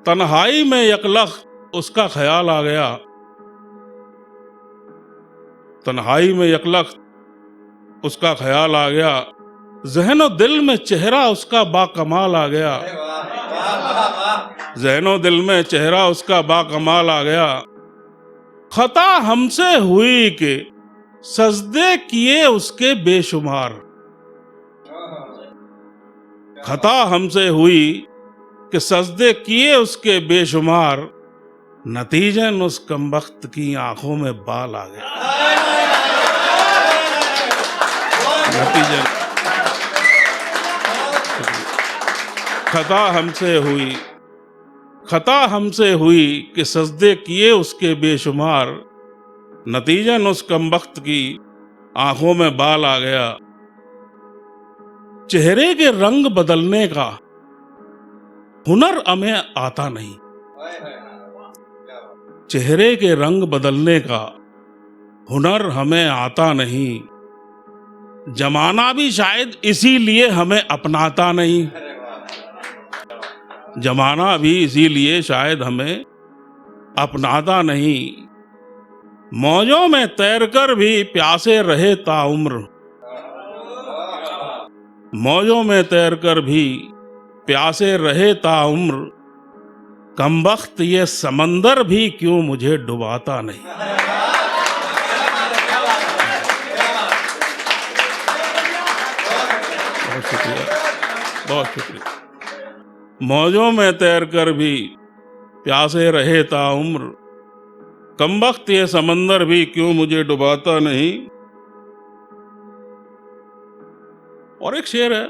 तन्हाई में यकलख उसका ख्याल आ गया, तन्हाई में यकलख उसका ख्याल आ गया, ज़हनो दिल में चेहरा उसका बाकमाल आ गया, ज़हनो दिल में चेहरा उसका बाकमाल आ गया। खता हमसे हुई कि सजदे किए उसके बेशुमार, खता हमसे हुई कि सजदे किए उसके बेशुमार, नतीजन उस कमबख्त की आंखों में बाल आ गया। नतीजन खता हमसे हुई, खता हमसे हुई कि सजदे किए उसके बेशुमार, नतीजन उस कमबख्त की आंखों में बाल आ गया। चेहरे के रंग बदलने का हुनर हमें आता नहीं, चेहरे के रंग बदलने का हुनर हमें आता नहीं, जमाना भी शायद इसीलिए हमें अपनाता नहीं, जमाना भी इसीलिए शायद हमें अपनाता नहीं। मौजों में तैरकर भी प्यासे रहे ताउम्र, मौजों में तैरकर भी प्यासे रहे ताउम्र, कमबख्त ये समंदर भी क्यों मुझे डुबाता नहीं। बहुत शुक्रिया, बहुत शुक्रिया। मौजों में तैरकर भी प्यासे रहे ताउम्र, कमबख्त ये समंदर भी क्यों मुझे डुबाता नहीं। और एक शेर है,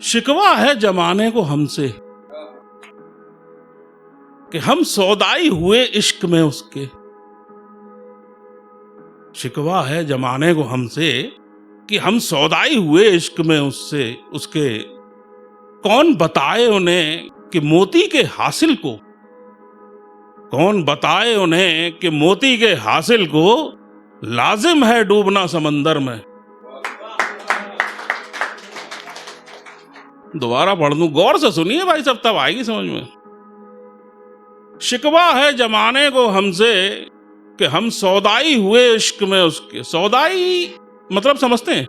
शिकवा है जमाने को हमसे कि हम सौदाई हुए इश्क में उसके, शिकवा है जमाने को हमसे कि हम सौदाई हुए इश्क में उससे उसके। कौन बताए उन्हें कि मोती के हासिल को, कौन बताए उन्हें कि मोती के हासिल को लाजिम है डूबना समंदर में। दोबारा पढ़ दूं, गौर से सुनिए भाई सब, तब आएगी समझ में। शिकवा है जमाने को हमसे कि हम सौदाई हुए इश्क में उसके। सौदाई मतलब समझते हैं,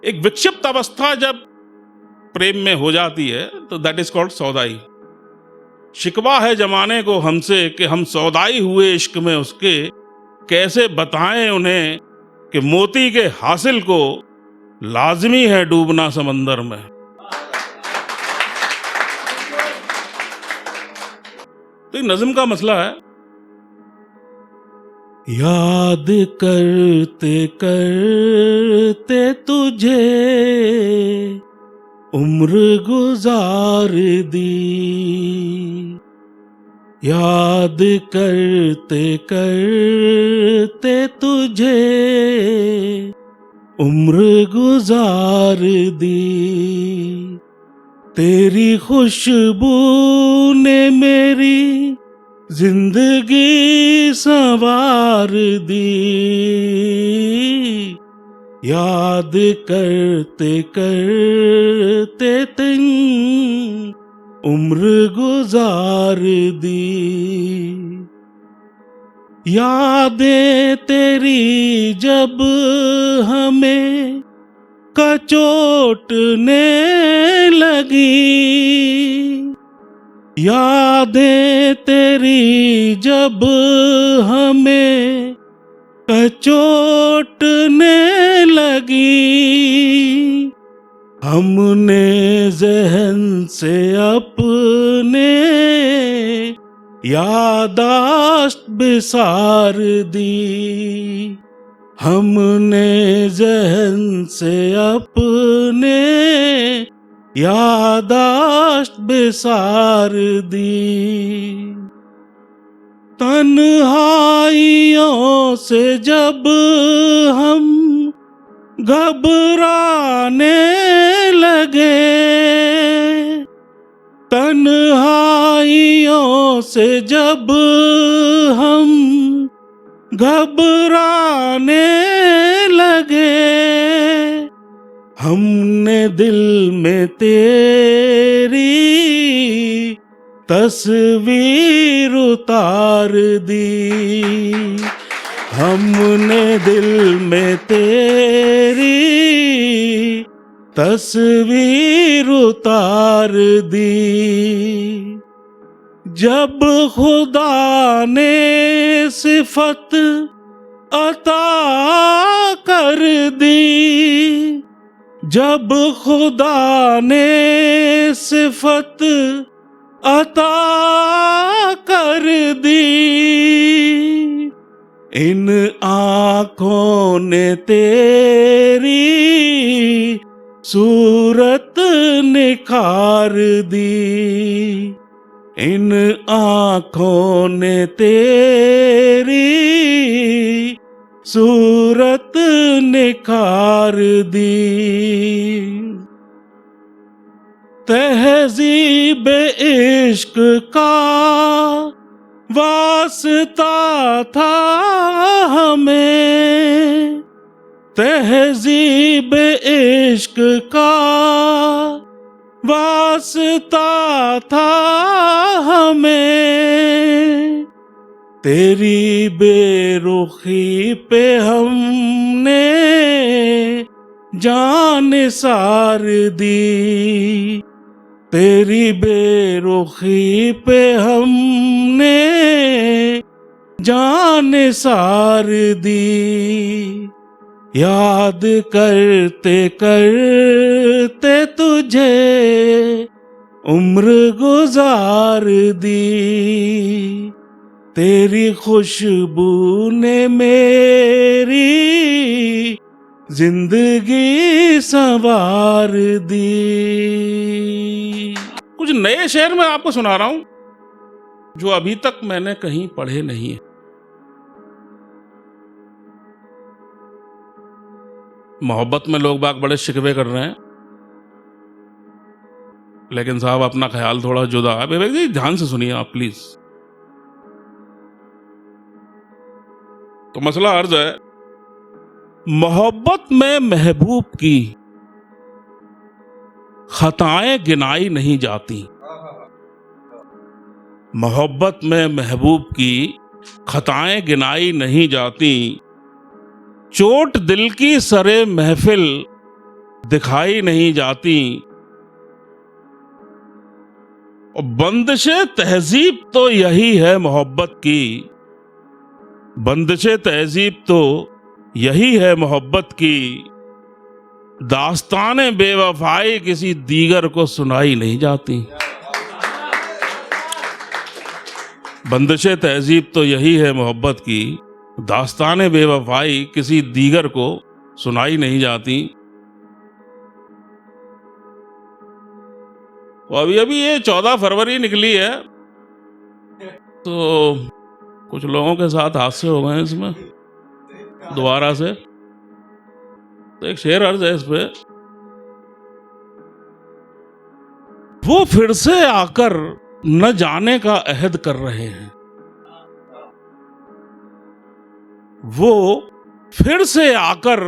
एक विक्षिप्त अवस्था जब प्रेम में हो जाती है तो दैट इज कॉल्ड सौदाई। शिकवा है जमाने को हमसे कि हम सौदाई हुए इश्क में उसके, कैसे बताएं उन्हें कि मोती के हासिल को लाजमी है डूबना समंदर में। तो ये नज़्म का मसला है। याद करते करते तुझे उम्र गुजार दी, याद करते करते तुझे उम्र गुजार दी, तेरी खुशबू ने मेरी जिंदगी संवार दी, याद करते करते तुम उम्र गुजार दी। यादें तेरी जब हमें कचोटने लगी, यादें तेरी जब हमें कचोटने लगी, हमने ज़हन से अपने यादाश्त बिसार दी, हमने ज़हन से अपने यादाश्त बिसार दी। तन्हाइयों से जब हम घबराने लगे, तन्हाइयों से जब हम घबराने लगे, हमने दिल में तेरी तस्वीर उतार दी, हमने दिल में तेरी तस्वीर उतार दी। जब खुदा ने सिफत अता कर दी, जब खुदा ने सिफत अता कर दी, इन आँखों ने तेरी सूरत निखार दी, इन आँखों ने तेरी सूरत निखार दी। तहज़ीब इश्क का वास्ता था हमें, तहज़ीब इश्क का वास्ता था हमें, तेरी बेरुखी पे हमने जान सार दी, तेरी बेरुखी पे हमने जान सार दी। याद करते करते तुझे उम्र गुजार दी, तेरी खुशबू ने मेरी जिंदगी संवार दी। कुछ नए शेर मैं आपको सुना रहा हूं जो अभी तक मैंने कहीं पढ़े नहीं है। मोहब्बत में लोग बाग बड़े शिकवे कर रहे हैं, लेकिन साहब अपना ख्याल थोड़ा जुदा है। विवेक जी ध्यान से सुनिए आप प्लीज। तो मसला अर्ज है, मोहब्बत में महबूब की खताएं गिनाई नहीं जाती, मोहब्बत में महबूब की खताएं गिनाई नहीं जाती, चोट दिल की सरे महफिल दिखाई नहीं जाती, और बंदिशे तहजीब तो यही है मोहब्बत की, बंदिशे तहजीब तो यही है मोहब्बत की, दास्ताने बेवफाई किसी दीगर को सुनाई नहीं जाती। बंदिशे तहजीब तो यही है मोहब्बत की, दास्ताने बेवफाई किसी दीगर को सुनाई नहीं जाती। तो अभी अभी ये 14 फरवरी निकली है, तो कुछ लोगों के साथ हादसे हो गए हैं इसमें दोबारा से। तो एक शेर अर्ज है इस पे, वो फिर से आकर न जाने का अहद कर रहे हैं, वो फिर से आकर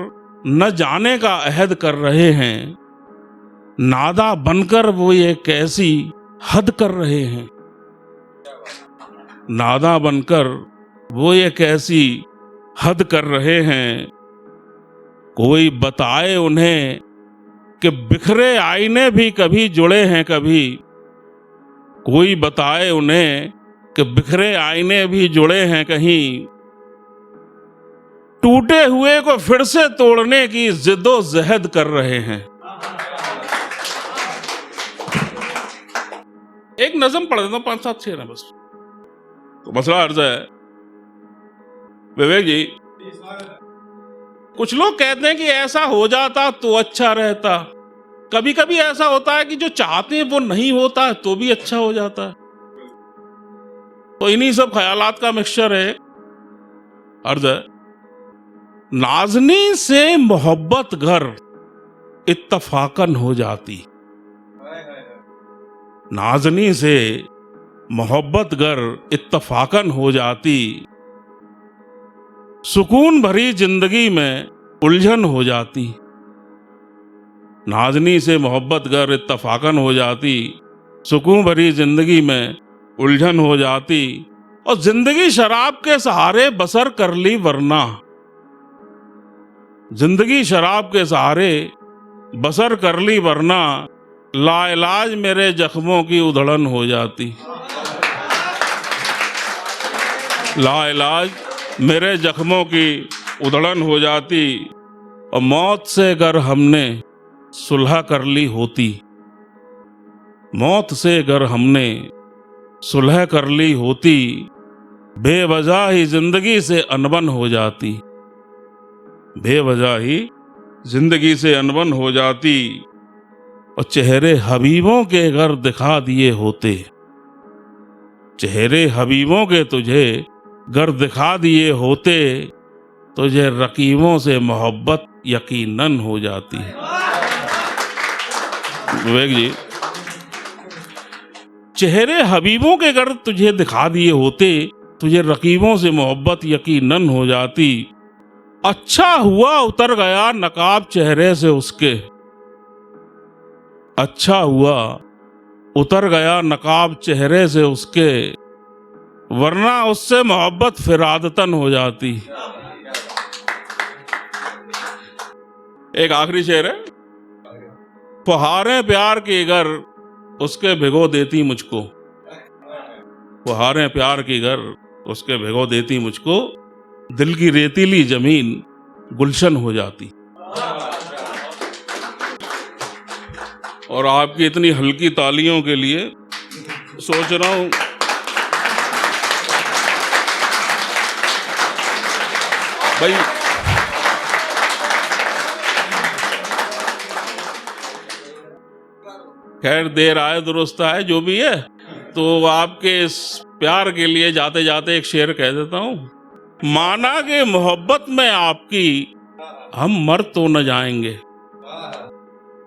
न जाने का अहद कर रहे हैं, नादा बनकर वो ये कैसी हद कर रहे हैं, नादा बनकर वो ये कैसी हद कर रहे हैं, कोई बताए उन्हें कि बिखरे आईने भी कभी जुड़े हैं कभी, कोई बताए उन्हें कि बिखरे आईने भी जुड़े हैं कहीं, टूटे हुए को फिर से तोड़ने की जिद्दोजहद कर रहे हैं। एक नज़म पढ़ देता हूं, 5-7 शेर है बस। तो मसला अर्ज है, विवेक जी कुछ लोग कहते हैं कि ऐसा हो जाता तो अच्छा रहता, कभी कभी ऐसा होता है कि जो चाहते हैं वो नहीं होता तो भी अच्छा हो जाता है। तो इन्हीं सब ख्यालात का मिक्सचर है। अर्ज है, नाज़नी से मोहब्बत घर इत्तफाकन हो जाती, नाज़नी से मोहब्बत घर इत्तफाकन हो जाती, सुकून भरी जिंदगी में उलझन हो जाती, नाज़नी से मोहब्बत घर इत्तफाकन हो जाती, सुकून भरी जिंदगी में उलझन हो जाती, और जिंदगी शराब के सहारे बसर कर ली वरना, जिंदगी शराब के सहारे बसर कर ली वरना, लाइलाज मेरे जख्मों की उधड़न हो जाती। लाइलाज मेरे जख्मों की उधड़न हो जाती, और मौत से अगर हमने सुलह कर ली होती, मौत से अगर हमने सुलह कर ली होती, बेवजह ही जिंदगी से अनबन हो जाती, बेवजह ही जिंदगी से अनबन हो जाती। और चेहरे हबीबों के अगर दिखा दिए होते, चेहरे हबीबों के तुझे घर दिखा दिए होते, तुझे रकीबों से मोहब्बत यकीनन हो जाती। विवेक जी, चेहरे हबीबों के घर तुझे दिखा दिए होते, तुझे रकीबों से मोहब्बत यकीनन हो जाती। अच्छा हुआ उतर गया नकाब चेहरे से उसके, अच्छा हुआ उतर गया नकाब चेहरे से उसके, वरना उससे मोहब्बत फिर आदतन हो जाती। एक आखिरी शेर है। फुहारें प्यार की घर उसके भिगो देती मुझको, फुहारें प्यार की घर उसके भिगो देती मुझको, दिल की रेतीली जमीन गुलशन हो जाती। और आपकी इतनी हल्की तालियों के लिए सोच रहा हूं भाई, खैर देर आए दुरुस्त आए, जो भी है। तो आपके इस प्यार के लिए जाते जाते एक शेर कह देता हूं। माना कि मोहब्बत में आपकी हम मर तो न जाएंगे,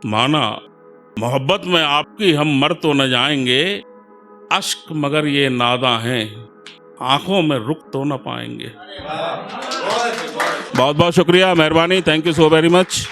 माना मोहब्बत में आपकी हम मर तो न जाएंगे, अश्क मगर ये नादा हैं आंखों में रुक तो न पाएंगे। बहुत बहुत शुक्रिया, मेहरबानी, thank you so very much.